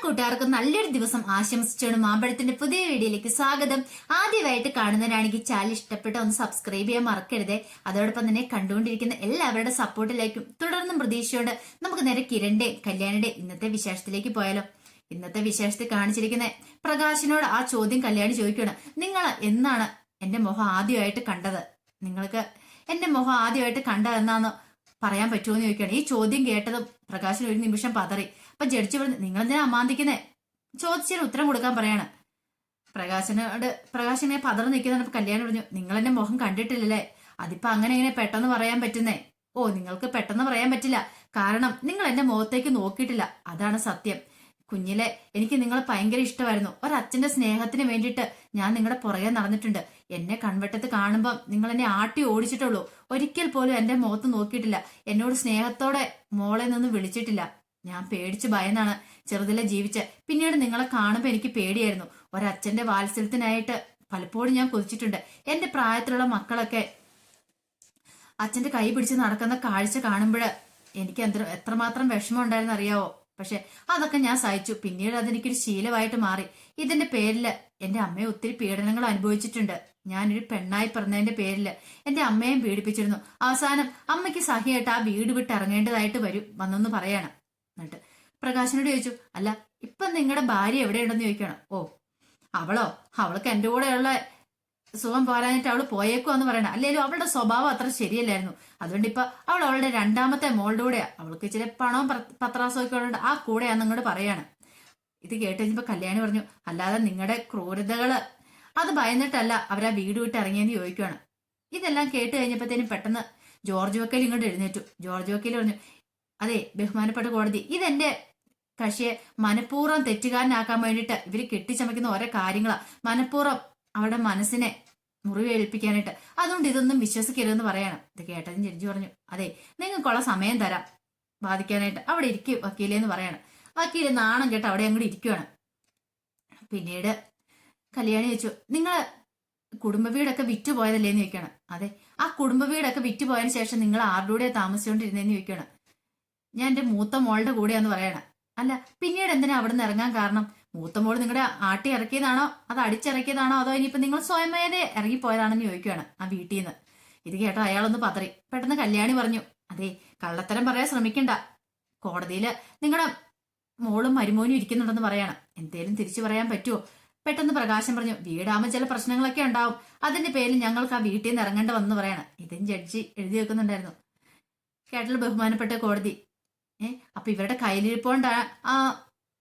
കൂട്ടുകാർക്കും നല്ലൊരു ദിവസം ആശംസിച്ചാണ് മാമ്പഴത്തിന്റെ പുതിയ വീഡിയോയിലേക്ക് സ്വാഗതം. ആദ്യമായിട്ട് കാണുന്നവരാണെങ്കിൽ ചാനൽ ഇഷ്ടപ്പെട്ട ഒന്ന് സബ്സ്ക്രൈബ് ചെയ്യാൻ മറക്കരുതേ. അതോടൊപ്പം തന്നെ കണ്ടുകൊണ്ടിരിക്കുന്ന എല്ലാവരുടെ സപ്പോർട്ടിലേക്കും തുടർന്നും പ്രതീക്ഷയോടെ നമുക്ക് നേരെ കിരണിന്റെ കല്യാണിയുടെ ഇന്നത്തെ വിശേഷത്തിലേക്ക് പോയാലോ. ഇന്നത്തെ വിശേഷത്തിൽ കാണിച്ചിരിക്കുന്ന പ്രകാശിനോട് ആ ചോദ്യം കല്യാണി ചോദിക്കുകയാണ്. നിങ്ങൾ എന്നാണ് എന്റെ മുഖം ആദ്യമായിട്ട് കണ്ടത്? നിങ്ങൾക്ക് എന്റെ മുഖം ആദ്യമായിട്ട് കണ്ടതെന്നാന്ന് പറയാൻ പറ്റുമോ എന്ന് ചോദിക്കുകയാണ്. ഈ ചോദ്യം കേട്ടതും പ്രകാശിന് ഒരു നിമിഷം പതറി. അപ്പൊ ജഡ്ജി പറഞ്ഞു, നിങ്ങൾ എന്തിനാ അമാന്തിക്കുന്നേ? ചോദിച്ചതിന് ഉത്തരം കൊടുക്കാൻ പറയാണ്. പ്രകാശിനെ പതറി നിൽക്കുന്നതാണ്. കല്യാണം പറഞ്ഞു, നിങ്ങൾ എന്റെ മുഖം കണ്ടിട്ടില്ലല്ലേ? അതിപ്പോ അങ്ങനെ ഇങ്ങനെ പെട്ടെന്ന് പറയാൻ പറ്റുന്നേ? ഓ, നിങ്ങൾക്ക് പെട്ടെന്ന് പറയാൻ പറ്റില്ല, കാരണം നിങ്ങൾ എന്റെ മുഖത്തേക്ക് നോക്കിയിട്ടില്ല, അതാണ് സത്യം. കുഞ്ഞിലെ എനിക്ക് നിങ്ങളെ ഭയങ്കര ഇഷ്ടമായിരുന്നു. ഒരച്ഛന്റെ സ്നേഹത്തിന് വേണ്ടിയിട്ട് ഞാൻ നിങ്ങളുടെ പുറകെ നടന്നിട്ടുണ്ട്. എന്നെ കൺവെട്ടത്ത് കാണുമ്പം നിങ്ങൾ എന്നെ ആട്ടി ഓടിച്ചിട്ടുള്ളൂ. ഒരിക്കൽ പോലും എന്റെ മുഖത്ത് നോക്കിയിട്ടില്ല. എന്നോട് സ്നേഹത്തോടെ മോളെ നിന്ന് വിളിച്ചിട്ടില്ല. ഞാൻ പേടിച്ച് ഭയന്നാണ് ചെറുതിലെ ജീവിച്ച്. പിന്നീട് നിങ്ങളെ കാണുമ്പോൾ എനിക്ക് പേടിയായിരുന്നു. ഒരച്ഛന്റെ വാത്സല്യത്തിനായിട്ട് പലപ്പോഴും ഞാൻ കൊതിച്ചിട്ടുണ്ട്. എന്റെ പ്രായത്തിലുള്ള മക്കളൊക്കെ അച്ഛന്റെ കൈ പിടിച്ച് നടക്കുന്ന കാഴ്ച കാണുമ്പോൾ എനിക്ക് എത്രമാത്രം വിഷമം ഉണ്ടായിരുന്നു അറിയാവോ? പക്ഷെ അതൊക്കെ ഞാൻ സഹിച്ചു. പിന്നീട് അതെനിക്കൊരു ശീലമായിട്ട് മാറി. ഇതിന്റെ പേരില് എന്റെ അമ്മയെ ഒത്തിരി പീഡനങ്ങൾ അനുഭവിച്ചിട്ടുണ്ട്. ഞാനൊരു പെണ്ണായി പറഞ്ഞതിന്റെ പേരില് എന്റെ അമ്മയും പീഡിപ്പിച്ചിരുന്നു. അവസാനം അമ്മയ്ക്ക് സഹിയായിട്ട് ആ വീട് വിട്ട് ഇറങ്ങേണ്ടതായിട്ട് വന്നെന്ന് പറയാണ്. എന്നിട്ട് പ്രകാശനോട് ചോദിച്ചു, അല്ല ഇപ്പൊ നിങ്ങളുടെ ഭാര്യ എവിടെയുണ്ടെന്ന് ചോദിക്കണം. ഓ, അവൾക്ക് എന്റെ കൂടെയുള്ള സുഖം പോരാഞ്ഞിട്ട് അവള് പോയേക്കുവാന്ന് പറയണം. അല്ലേലും അവളുടെ സ്വഭാവം അത്ര ശരിയല്ലായിരുന്നു. അതുകൊണ്ട് ഇപ്പൊ അവളുടെ രണ്ടാമത്തെ മോളുടെ കൂടെയാ. അവൾക്ക് ഇച്ചിരി പണവും പത്രാസവും ഒക്കെ ഉള്ളത് ആ കൂടെയാന്ന് നിങ്ങോട് പറയാണ്. ഇത് കേട്ട് കഴിഞ്ഞപ്പോ കല്യാണി പറഞ്ഞു, അല്ലാതെ നിങ്ങളുടെ ക്രൂരതകള് അത് ഭയന്നിട്ടല്ല അവരാ വീട് വിട്ട് ഇറങ്ങിയെന്ന് ചോദിക്കുകയാണ്. ഇതെല്ലാം കേട്ട് കഴിഞ്ഞപ്പോഴത്തേനും പെട്ടെന്ന് ജോർജ് വക്കീൽ ഇങ്ങോട്ട് എഴുന്നേറ്റു. ജോർജ് വക്കീൽ പറഞ്ഞു, അതെ ബഹുമാനപ്പെട്ട കോടതി, ഇതെന്റെ കക്ഷിയെ മനഃപൂർവ്വം തെറ്റുകാരനാക്കാൻ വേണ്ടിയിട്ട് ഇവര് കെട്ടിച്ചമയ്ക്കുന്ന ഓരോ കാര്യങ്ങളാ. മനഃപൂർവ്വം അവരുടെ മനസ്സിനെ മുറിവേൽപ്പിക്കാനായിട്ട്. അതുകൊണ്ട് ഇതൊന്നും വിശ്വസിക്കരുതെന്ന് പറയണം. ഇത് കേട്ടതിന് ജഡ്ജി പറഞ്ഞു, അതെ നിങ്ങൾക്കുള്ള സമയം തരാം വാദിക്കാനായിട്ട്. അവിടെ ഇരിക്കും വക്കീലെന്ന് പറയണം. വക്കീല് നാണം കേട്ട് അവിടെ അങ്ങോട്ട് ഇരിക്കുവാണ്. പിന്നീട് കല്യാണി ചോദിച്ചു, നിങ്ങള് കുടുംബ വീടൊക്കെ വിറ്റുപോയതല്ലേന്ന് ചോദിക്കണം. അതെ, ആ കുടുംബ വീടൊക്കെ വിറ്റുപോയതിനു ശേഷം നിങ്ങൾ ആരുടെ കൂടെ താമസിച്ചുകൊണ്ടിരുന്നേന്ന് ചോദിക്കണം. ഞാൻ എന്റെ മൂത്ത മോളുടെ കൂടെയാന്ന് പറയണം. അല്ല പിന്നീട് എന്തിനാ അവിടെ നിന്ന് ഇറങ്ങാൻ കാരണം? മൂത്ത മോള് നിങ്ങളുടെ ആട്ടി ഇറക്കിയതാണോ അതോ അടിച്ചിറക്കിയതാണോ അതോ ഇനിയിപ്പോ നിങ്ങൾ സ്വയമേനെ ഇറങ്ങിപ്പോയതാണെന്ന് ചോദിക്കുകയാണ് ആ വീട്ടിൽ നിന്ന്. ഇത് കേട്ടോ അയാളൊന്ന് പതറി. പെട്ടെന്ന് കല്യാണി പറഞ്ഞു, അതെ കള്ളത്തരം പറയാൻ ശ്രമിക്കണ്ട. കോടതിയില് നിങ്ങളുടെ മോളും മരുമോനും ഇരിക്കുന്നുണ്ടെന്ന് പറയണം. എന്തേലും തിരിച്ചു പറയാൻ പറ്റുമോ? പെട്ടെന്ന് പ്രകാശം പറഞ്ഞു, വീടാകുമ്പോൾ ചില പ്രശ്നങ്ങളൊക്കെ ഉണ്ടാവും. അതിന്റെ പേരിൽ ഞങ്ങൾക്ക് ആ വീട്ടിൽ നിന്ന് ഇറങ്ങേണ്ട വന്നു പറയണം. ഇതും ജഡ്ജി എഴുതി വെക്കുന്നുണ്ടായിരുന്നു. കേട്ടല്ലോ ബഹുമാനപ്പെട്ട കോടതി. അപ്പൊ ഇവരുടെ കയ്യിലിരിപ്പോണ്ട് ആ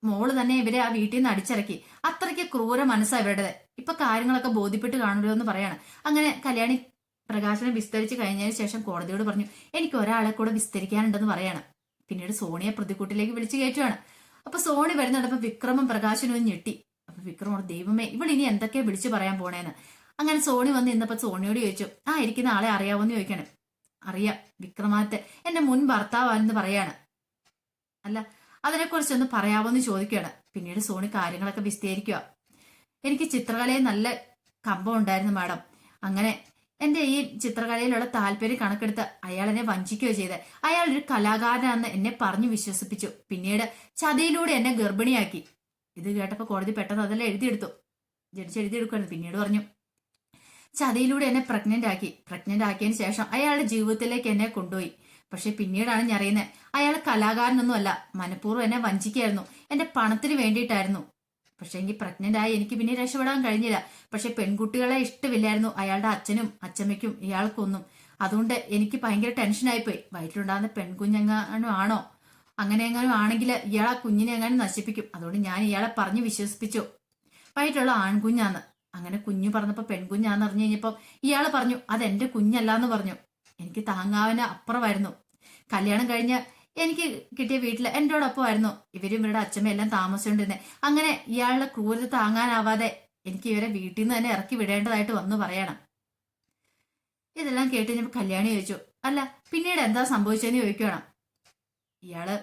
മോള് തന്നെ ഇവരെ ആ വീട്ടിൽ നിന്ന് അടിച്ചിറക്കി. അത്രയ്ക്ക് ക്രൂര മനസ്സാ ഇവരുടെ. ഇപ്പൊ കാര്യങ്ങളൊക്കെ ബോധ്യപ്പെട്ട് കാണുമല്ലോ എന്ന് പറയാണ്. അങ്ങനെ കല്യാണി പ്രകാശനെ വിസ്തരിച്ച് കഴിഞ്ഞതിന് ശേഷം കോടതിയോട് പറഞ്ഞു, എനിക്ക് ഒരാളെ കൂടെ വിസ്തരിക്കാനുണ്ടെന്ന് പറയാണ്. പിന്നീട് സോണിയെ പ്രതിക്കൂട്ടിലേക്ക് വിളിച്ചു കയറ്റുവാണ്. അപ്പൊ സോണി വരുന്നുണ്ടപ്പോ വിക്രമും പ്രകാശനും ഞെട്ടി. അപ്പൊ വിക്രമോട്, ദൈവമേ ഇവൾ ഇനി എന്തൊക്കെയാ വിളിച്ചു പറയാൻ പോണേന്ന്. അങ്ങനെ സോണി വന്ന് ഇന്നപ്പോ സോണിയോട് ചോദിച്ചു, ആ ഇരിക്കുന്ന ആളെ അറിയാവോന്ന് ചോദിക്കാണ്. അറിയാം, വിക്രമാദിത്യ എന്റെ മുൻ ഭർത്താവാണെന്ന് പറയാണ്. അല്ല അതിനെക്കുറിച്ചൊന്ന് പറയാവോന്ന് ചോദിക്കുകയാണ്. പിന്നീട് സോണി കാര്യങ്ങളൊക്കെ വിസ്തരിക്കുക. എനിക്ക് ചിത്രകലയിൽ നല്ല കമ്പം ഉണ്ടായിരുന്നു മാഡം. അങ്ങനെ എന്റെ ഈ ചിത്രകലയിലുള്ള താല്പര്യം കണക്കെടുത്ത് അയാൾ എന്നെ വഞ്ചിക്കുകയോ ചെയ്ത്. അയാൾ ഒരു കലാകാരനാണെന്ന് എന്നെ പറഞ്ഞു വിശ്വസിപ്പിച്ചു. പിന്നീട് ചതിയിലൂടെ എന്നെ ഗർഭിണിയാക്കി. ഇത് കേട്ടപ്പോ കോടതി പെട്ടെന്ന് അതെല്ലാം എഴുതിയെടുത്തു. ജഡ്ജി എഴുതിയെടുക്കുകയാണ്. പിന്നീട് പറഞ്ഞു, ചതിയിലൂടെ എന്നെ പ്രഗ്നന്റ് ആക്കിയതിന് ശേഷം അയാളുടെ ജീവിതത്തിലേക്ക് എന്നെ കൊണ്ടുപോയി. പക്ഷെ പിന്നീടാണ് ഞാൻ അറിയുന്നത് അയാൾ കലാകാരനൊന്നും അല്ല, മനഃപൂർവ്വം എന്നെ വഞ്ചിക്കായിരുന്നു. എന്റെ പണത്തിന് വേണ്ടിയിട്ടായിരുന്നു. പക്ഷെ എനിക്ക് പ്രഗ്നന്റ് ആയി എനിക്ക് പിന്നെ രക്ഷപ്പെടാൻ കഴിഞ്ഞില്ല. പക്ഷെ പെൺകുട്ടികളെ ഇഷ്ടമില്ലായിരുന്നു അയാളുടെ അച്ഛനും അച്ഛമ്മയ്ക്കും ഇയാൾക്കൊന്നും. അതുകൊണ്ട് എനിക്ക് ഭയങ്കര ടെൻഷനായിപ്പോയി. വയറ്റിലുണ്ടാകുന്ന പെൺകുഞ്ഞെങ്ങാനും ആണോ, അങ്ങനെ എങ്ങാനും ആണെങ്കിൽ ഇയാൾ ആ കുഞ്ഞിനെ എങ്ങാനും നശിപ്പിക്കും. അതുകൊണ്ട് ഞാൻ ഇയാളെ പറഞ്ഞ് വിശ്വസിപ്പിച്ചു വയറ്റിലുള്ള ആൺകുഞ്ഞാന്ന്. അങ്ങനെ കുഞ്ഞു പറഞ്ഞപ്പോ പെൺകുഞ്ഞാന്ന് അറിഞ്ഞു കഴിഞ്ഞപ്പോ ഇയാള് പറഞ്ഞു, അതെന്റെ കുഞ്ഞല്ലാന്ന് പറഞ്ഞു. എനിക്ക് താങ്ങാവിന് അപ്പുറമായിരുന്നു. കല്യാണം കഴിഞ്ഞ് എനിക്ക് കിട്ടിയ വീട്ടില് എന്നോടൊപ്പമായിരുന്നു ഇവരും ഇവരുടെ അച്ഛമ്മ എല്ലാം താമസിച്ചുകൊണ്ടിരുന്നത്. അങ്ങനെ ഇയാളുടെ ക്രൂരത താങ്ങാനാവാതെ എനിക്ക് ഇവരെ വീട്ടിൽ നിന്ന് തന്നെ ഇറക്കി വിടേണ്ടതായിട്ട് വന്നു പറയണം. ഇതെല്ലാം കേട്ട് കഴിഞ്ഞപ്പോ കല്യാണി ചോദിച്ചു, അല്ല പിന്നീട് എന്താ സംഭവിച്ചതെന്ന് ചോദിക്കണം. ഇയാള്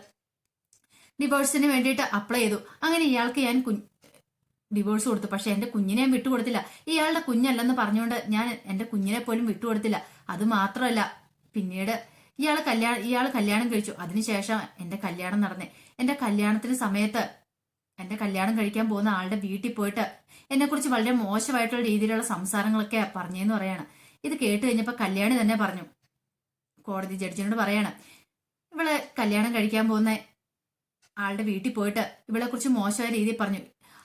ഡിവോഴ്സിന് വേണ്ടിയിട്ട് അപ്ലൈ ചെയ്തു. അങ്ങനെ ഇയാൾക്ക് ഞാൻ ഡിവോഴ്സ് കൊടുത്തു. പക്ഷെ എന്റെ കുഞ്ഞിനെ ഞാൻ വിട്ടുകൊടുത്തില്ല. ഇയാളുടെ കുഞ്ഞല്ലെന്ന് പറഞ്ഞുകൊണ്ട് ഞാൻ എന്റെ കുഞ്ഞിനെ പോലും വിട്ടുകൊടുത്തില്ല. അത് മാത്രമല്ല പിന്നീട് ഇയാള് കല്യാണം കഴിച്ചു. അതിനുശേഷം എന്റെ കല്യാണം നടന്നേ. എന്റെ കല്യാണത്തിന് സമയത്ത് എന്റെ കല്യാണം കഴിക്കാൻ പോകുന്ന ആളുടെ വീട്ടിൽ പോയിട്ട് എന്നെക്കുറിച്ച് വളരെ മോശമായിട്ടുള്ള രീതിയിലുള്ള സംസാരങ്ങളൊക്കെ പറഞ്ഞെന്ന് പറയാണ്. ഇത് കേട്ട് കഴിഞ്ഞപ്പോൾ കല്യാണി തന്നെ പറഞ്ഞു, കോടതി ജഡ്ജിനോട് പറയാണ്, ഇവളെ കല്യാണം കഴിക്കാൻ പോകുന്ന ആളുടെ വീട്ടിൽ പോയിട്ട് ഇവളെ കുറിച്ച് മോശമായ രീതിയിൽ പറഞ്ഞു.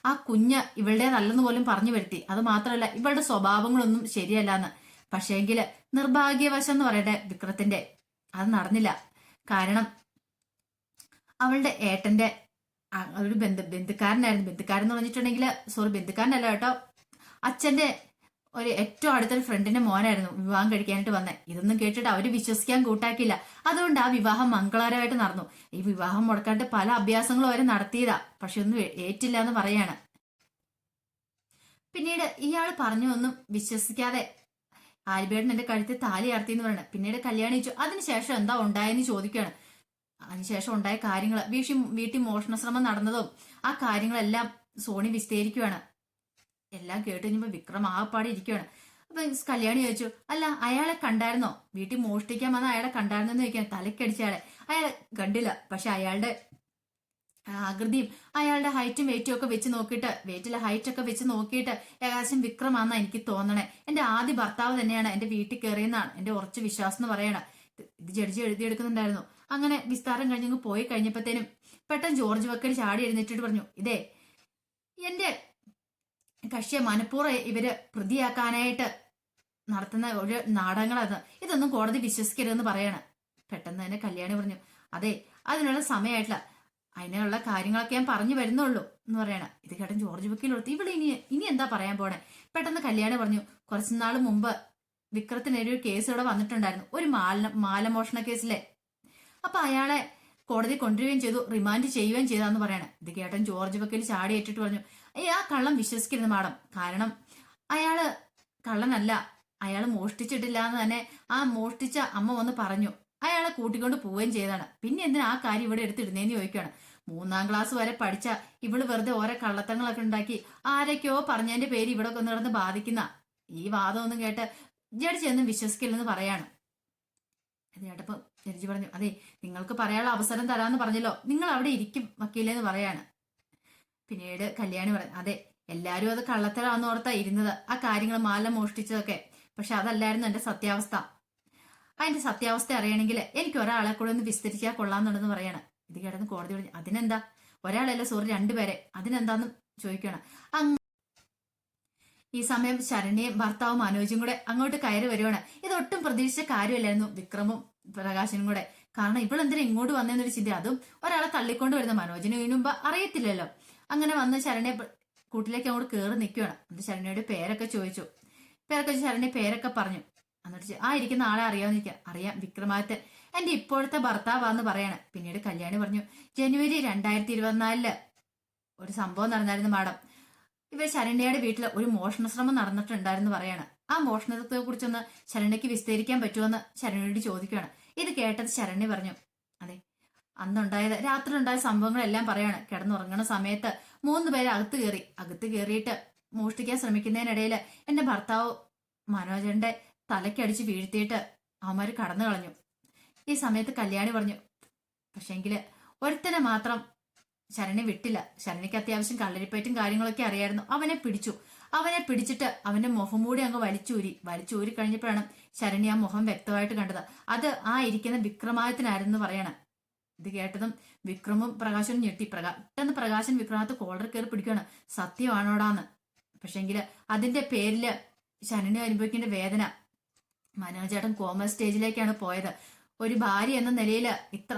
ആ കുഞ്ഞ് ഇവളുടേതല്ലെന്ന് പോലും പറഞ്ഞു വരുത്തി. അത് മാത്രമല്ല ഇവളുടെ സ്വഭാവങ്ങളൊന്നും ശരിയല്ലാന്ന്. പക്ഷേങ്കില് നിർഭാഗ്യവശം എന്ന് പറയട്ടെ വിക്രത്തിന്റെ, അത് നടന്നില്ല. കാരണം അവളുടെ ഏട്ടന്റെ ഒരു ബന്ധുക്കാരനായിരുന്നു. ബന്ധുക്കാരെന്ന് പറഞ്ഞിട്ടുണ്ടെങ്കിൽ സോറി, ബന്ധുക്കാരനല്ല കേട്ടോ, അച്ഛന്റെ ഒരു ഏറ്റവും അടുത്തൊരു ഫ്രണ്ടിന്റെ മോനായിരുന്നു വിവാഹം കഴിക്കാനായിട്ട് വന്നത്. ഇതൊന്നും കേട്ടിട്ട് അവര് വിശ്വസിക്കാൻ കൂട്ടാക്കിയില്ല. അതുകൊണ്ട് ആ വിവാഹം മംഗളകരമായിട്ട് നടന്നു. ഈ വിവാഹം മുടക്കാണ്ട് പല അഭ്യാസങ്ങളും അവര് നടത്തിയതാ, പക്ഷെ ഒന്നും ഏറ്റില്ല എന്ന് പറയാണ്. പിന്നീട് ഇയാൾ പറഞ്ഞു ഒന്നും വിശ്വസിക്കാതെ ആൽബേട്ടൻ എന്റെ കഴുത്തിൽ താലി അർത്തി എന്ന് പറയുന്നത്. പിന്നീട് കല്യാണം കഴിച്ചു. അതിനുശേഷം എന്താ ഉണ്ടായെന്ന് ചോദിക്കുകയാണ്. അതിനുശേഷം ഉണ്ടായ കാര്യങ്ങൾ, വീട്ടിൽ മോഷണശ്രമം നടന്നതും ആ കാര്യങ്ങളെല്ലാം സോണി വിസ്തരിക്കുകയാണ്. എല്ലാം കേട്ട് കഴിഞ്ഞപ്പോ വിക്രം ആകപ്പാടെ ഇരിക്കുകയാണ്. അപ്പൊ കല്യാണി ചോദിച്ചു, അല്ല അയാളെ കണ്ടായിരുന്നോ, വീട്ടിൽ മോഷ്ടിക്കാൻ വന്ന അയാളെ കണ്ടായിരുന്നോ എന്ന് ചോദിക്കാൻ. തലക്കടിച്ച അയാളെ കണ്ടില്ല. പക്ഷെ അയാളുടെ ആകൃതിയും അയാളുടെ ഹൈറ്റും വെയിറ്റും ഒക്കെ വെച്ച് നോക്കിയിട്ട്, വെയിറ്റിലെ ഹൈറ്റ് ഒക്കെ വെച്ച് നോക്കിയിട്ട് ഏകദേശം വിക്രമാണെന്നാ എനിക്ക് തോന്നണേ. എന്റെ ആദ്യ ഭർത്താവ് തന്നെയാണ് എന്റെ വീട്ടിൽ കയറിയെന്നാണ് എന്റെ ഉറച്ച വിശ്വാസം എന്ന് പറയണം. ഇത് ജഡ്ജി എഴുതിയെടുക്കുന്നുണ്ടായിരുന്നു. അങ്ങനെ വിസ്താരം കഴിഞ്ഞങ്ങ് പോയി കഴിഞ്ഞപ്പോഴത്തേനും പെട്ടെന്ന് ജോർജ് വക്കൽ ചാടി എഴുന്നേറ്റിട്ട് പറഞ്ഞു, ഇതേ എന്റെ കക്ഷിയെ മനഃപൂർവ്വം ഇവര് പ്രതിയാക്കാനായിട്ട് നടത്തുന്ന ഒരു നാടകങ്ങളാണ്, ഇതൊന്നും കോടതി വിശ്വസിക്കരുതെന്ന് പറയാണ്. പെട്ടെന്ന് തന്നെ കല്യാണി പറഞ്ഞു, അതെ അതിനുള്ള സമയമായിട്ടില്ല, അതിനുള്ള കാര്യങ്ങളൊക്കെ ഞാൻ പറഞ്ഞു വരുന്നുള്ളൂ എന്ന് പറയണം. ഇത് കേട്ടൻ ജോർജ് വക്കീൽ കൊടുത്തു, ഇവിടെ ഇനി എന്താ പറയാൻ പോണേ. പെട്ടെന്ന് കല്യാണി പറഞ്ഞു, കുറച്ചുനാൾ മുമ്പ് വിക്രത്തിനെതിരെ ഒരു കേസ് ഇവിടെ വന്നിട്ടുണ്ടായിരുന്നു, ഒരു മാലമോഷണ കേസിലെ. അപ്പൊ അയാളെ കോടതി കൊണ്ടുവരികയും ചെയ്തു, റിമാൻഡ് ചെയ്യുകയും ചെയ്താന്ന് പറയണം. ഇത് കേട്ടൻ ജോർജ് വക്കീൽ ചാടി ഏറ്റിട്ട് പറഞ്ഞു, ആ കള്ളം വിശ്വസിക്കരുത് മാഡം, കാരണം അയാള് കള്ളനല്ല, അയാൾ മോഷ്ടിച്ചിട്ടില്ല എന്ന് തന്നെ ആ മോഷ്ടിച്ച അമ്മ വന്ന് പറഞ്ഞു. അയാളെ കൂട്ടിക്കൊണ്ട് പോവുകയും ചെയ്താണ്. പിന്നെ എന്തിനാ ആ കാര്യം ഇവിടെ എടുത്തിടുന്നേന്ന് ചോദിക്കുകയാണ്. 3ാം ക്ലാസ് വരെ പഠിച്ച ഇവള് വെറുതെ ഓരോ കള്ളത്തങ്ങളൊക്കെ ഉണ്ടാക്കി ആരൊക്കെയോ പറഞ്ഞതിന്റെ പേര് ഇവിടെ കൊണ്ടുകിടന്ന് ബാധിക്കുന്ന ഈ വാദമൊന്നും കേട്ട് ജഡ്ജി ഒന്നും വിശ്വസിക്കില്ലെന്ന് പറയാണ്. അത് കേട്ടപ്പോ ജഡ്ജി പറഞ്ഞു, അതെ നിങ്ങൾക്ക് പറയാനുള്ള അവസരം തരാമെന്ന് പറഞ്ഞല്ലോ, നിങ്ങൾ അവിടെ ഇരിക്കും വക്കീലെന്ന് പറയാണ്. പിന്നീട് കല്യാണി പറഞ്ഞു, അതെ എല്ലാരും അത് കള്ളത്തരാന്ന് ഓർത്താ ഇരുന്നത്, ആ കാര്യങ്ങൾ മാല മോഷ്ടിച്ചതൊക്കെ. പക്ഷെ അതല്ലായിരുന്നു എന്റെ സത്യാവസ്ഥ. അതിന്റെ സത്യാവസ്ഥ അറിയണമെങ്കിൽ എനിക്ക് ഒരാളെ കൂടെ ഒന്ന് വിസ്തരിച്ചാൽ കൊള്ളാന്നുണ്ടെന്ന് പറയണം. ഇത് കേട്ടെന്ന് കോടതി പറഞ്ഞു, അതിനെന്താ, ഒരാളല്ല സോറി 2 പേരെ, അതിനെന്താന്ന് ചോദിക്കണം. ഈ സമയം ശരണ്യയും ഭർത്താവും മനോജും കൂടെ അങ്ങോട്ട് കയറി വരുവാണ്. ഇതൊട്ടും പ്രതീക്ഷിച്ച കാര്യമല്ലായിരുന്നു വിക്രമും പ്രകാശനും കൂടെ. കാരണം ഇവളെന്തിനാ ഇങ്ങോട്ട് വന്നതെന്നൊരു ചിന്ത, അതും ഒരാളെ തള്ളിക്കൊണ്ട് വരുന്ന മനോജിന് വീണുമ്പോ അറിയത്തില്ലല്ലോ. അങ്ങനെ വന്ന് ശരണ്യ കൂട്ടിലേക്ക് അങ്ങോട്ട് കയറി നിൽക്കുകയാണ്. എന്നിട്ട് ശരണ്യയുടെ പേരൊക്കെ ചോദിച്ചു. ശരണ്യ പേരൊക്കെ പറഞ്ഞു. എന്നിട്ട് ആ ഇരിക്കുന്ന ആളെ അറിയാമെന്നിരിക്കുക, അറിയാം വിക്രമാദിത്യൻ എന്റെ ഇപ്പോഴത്തെ ഭർത്താവാന്ന് പറയാണ്. പിന്നീട് കല്യാണി പറഞ്ഞു, ജനുവരി 2024 ഒരു സംഭവം നടന്നായിരുന്നു മാഡം, ഇവർ ശരണ്യയുടെ വീട്ടിൽ ഒരു മോഷണശ്രമം നടന്നിട്ടുണ്ടായിരുന്നു പറയാണ്. ആ മോഷണത്തെ കുറിച്ചൊന്ന് ശരണ്യക്ക് വിസ്തരിക്കാൻ പറ്റുമെന്ന് ശരണ്യയോട് ചോദിക്കുകയാണ്. ഇത് കേട്ടത് ശരണ്യ പറഞ്ഞു, അതെ അന്നുണ്ടായത് രാത്രി ഉണ്ടായ സംഭവങ്ങളെല്ലാം പറയാണ്. കിടന്നുറങ്ങുന്ന സമയത്ത് 3 പേര് അകത്ത് കയറിയിട്ട് മോഷ്ടിക്കാൻ ശ്രമിക്കുന്നതിനിടയിൽ എന്റെ ഭർത്താവ് മനോജന്റെ തലക്കടിച്ച് വീഴ്ത്തിയിട്ട് അവന്മാര് കടന്നു കളഞ്ഞു. ഈ സമയത്ത് കല്യാണി പറഞ്ഞു, പക്ഷെങ്കില് ഒരുത്തനെ മാത്രം ശരണ്യ വിട്ടില്ല. ശരണ്യക്ക് അത്യാവശ്യം കളരിപ്പയറ്റും കാര്യങ്ങളൊക്കെ അറിയായിരുന്നു. അവനെ പിടിച്ചിട്ട് അവന്റെ മുഖം മൂടി അങ്ങ് വലിച്ചൂരി കഴിഞ്ഞപ്പോഴാണ് ശരണ്യ ആ മുഖം വ്യക്തമായിട്ട് കണ്ടത്. അത് ആ ഇരിക്കുന്ന വിക്രമാദിത്യനായിരുന്നു പറയണം. ഇത് കേട്ടതും വിക്രമും പ്രകാശനും ഞെട്ടി. പെട്ടെന്ന് പ്രകാശൻ വിക്രമാദിത്യ കോളർ കയറി പിടിക്കുകയാണ്, സത്യമാണോടാന്ന്. പക്ഷെങ്കില് അതിന്റെ പേരില് ശരണ്യ അനുഭവിക്കേണ്ട വേദന, മനോജേട്ടൻ കോമ സ്റ്റേജിലേക്കാണ് പോയത്. ഒരു ഭാര്യ എന്ന നിലയിൽ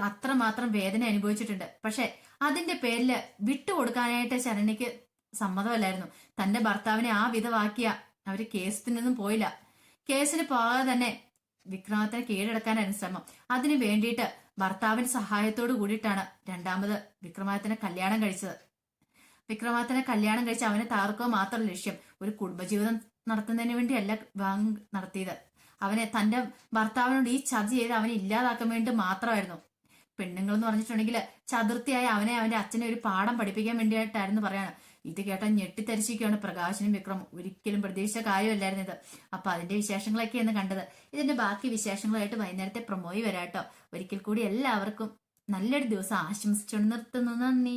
അത്രമാത്രം വേദന അനുഭവിച്ചിട്ടുണ്ട്. പക്ഷെ അതിന്റെ പേരില് വിട്ടുകൊടുക്കാനായിട്ട് ശരണ്യക്ക് സമ്മതമല്ലായിരുന്നു. തന്റെ ഭർത്താവിനെ ആ വിധമാക്കിയ അവര് കേസിനൊന്നും പോയില്ല. കേസിന് പോകാതെ തന്നെ വിക്രമത്തിനെ കീഴടക്കാനായിരുന്നു ശ്രമം. അതിനു വേണ്ടിയിട്ട് ഭർത്താവിന്റെ സഹായത്തോട് കൂടിയിട്ടാണ് രണ്ടാമത് വിക്രമാദിത്യനെ കല്യാണം കഴിച്ചത്. വിക്രമാദിത്യനെ കല്യാണം കഴിച്ച് അവനെ തകർക്കുക മാത്രം ലക്ഷ്യം. ഒരു കുടുംബജീവിതം നടത്തുന്നതിന് വേണ്ടിയല്ല നടത്തിയത്. അവനെ തന്റെ ഭർത്താവിനോട് ഈ ചതി ചെയ്ത് അവനെ ഇല്ലാതാക്കാൻ വേണ്ടി മാത്രമായിരുന്നു. പെണ്ണുങ്ങൾ എന്ന് പറഞ്ഞിട്ടുണ്ടെങ്കിൽ ചതുർത്ഥിയായി അവന്റെ അച്ഛനെ ഒരു പാഠം പഠിപ്പിക്കാൻ വേണ്ടിയിട്ടായിരുന്നു പറയാണ്. ഇത് കേട്ടാൽ ഞെട്ടിത്തരിച്ചിരിക്കുകയാണ് പ്രകാശനും വിക്രമും. ഒരിക്കലും പ്രതീക്ഷിച്ച കാര്യമല്ലായിരുന്നു ഇത്. അപ്പൊ അതിന്റെ വിശേഷങ്ങളൊക്കെയാണ് കണ്ടത്. ഇതിന്റെ ബാക്കി വിശേഷങ്ങളായിട്ട് വൈകുന്നേരത്തെ പ്രൊമോയി വരാട്ടോ. ഒരിക്കൽ കൂടി എല്ലാവർക്കും നല്ലൊരു ദിവസം ആശംസിച്ചു നിർത്തുന്നു. നന്ദി.